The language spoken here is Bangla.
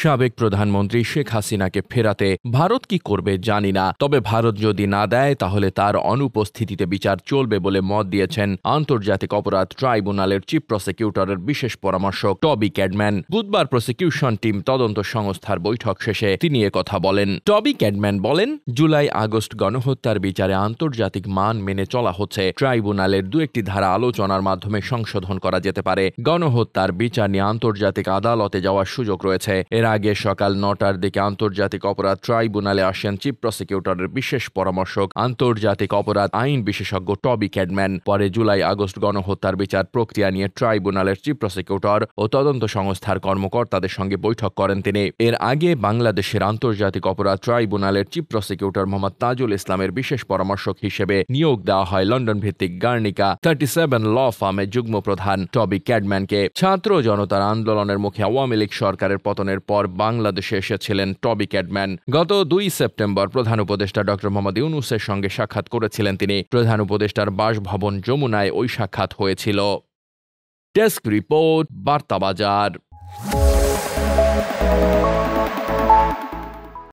সাবেক প্রধানমন্ত্রী শেখ হাসিনাকে ফেরাতে ভারত কি করবে জানি না, তবে ভারত যদি না দেয় তাহলে তার অনুপস্থিতিতে বিচার চলবে বলে মত দিয়েছেন আন্তর্জাতিক অপরাধ ট্রাইব্যুনালের চিফ প্রসিকিউটরের বিশেষ পরামর্শক টবি ক্যাডম্যান। বুধবার প্রসিকিউশন টিম তদন্ত সংস্থার বৈঠক শেষে তিনি কথা বলেন। টবি ক্যাডম্যান বলেন, জুলাই আগস্ট গণহত্যার বিচারে আন্তর্জাতিক মান মেনে চলা হচ্ছে। ট্রাইব্যুনালের দু একটি ধারা আলোচনার মাধ্যমে সংশোধন করা যেতে পারে। গণহত্যার বিচার নিয়ে আন্তর্জাতিক আদালতে যাওয়ার সুযোগ রয়েছে। এর আগে সকাল ৯টার দিকে আন্তর্জাতিক অপরাধ ট্রাইব্যুনালে আসেন চিফ প্রসিকিউটরের বিশেষ পরামর্শক আন্তর্জাতিক অপরাধ আইন বিশেষজ্ঞ টবি ক্যাডম্যান। পরে জুলাই আগস্ট গণহত্যার বিচার প্রক্রিয়া নিয়ে ট্রাইব্যুনালের চিফ প্রসিকিউটর ও তদন্ত সংস্থার কর্মকর্তাদের সঙ্গে বৈঠক করেন তিনি। এর আগে বাংলাদেশের আন্তর্জাতিক অপরাধ ট্রাইব্যুনালের চিফ প্রসিকিউটর মোহাম্মদ তাজুল ইসলামের বিশেষ পরামর্শক হিসেবে নিয়োগ দেওয়া হয় লন্ডন ভিত্তিক গার্নিকা 37 ল ফার্মের যুগ্ম প্রধান টবি ক্যাডম্যানকে। ছাত্র জনতার আন্দোলনের মুখে আওয়ামী লীগ সরকারের পতনের পর বাংলাদেশে এসেছিলেন টবি ক্যাডম্যান। গত 2 সেপ্টেম্বর প্রধান উপদেষ্টা ড. মোহাম্মদ ইউনূসের সঙ্গে সাক্ষাৎ করেছিলেন তিনি। প্রধান উপদেষ্টার বাসভবন যমুনায় ওই সাক্ষাৎ হয়েছিল। Desk report, বার্তাবাজার।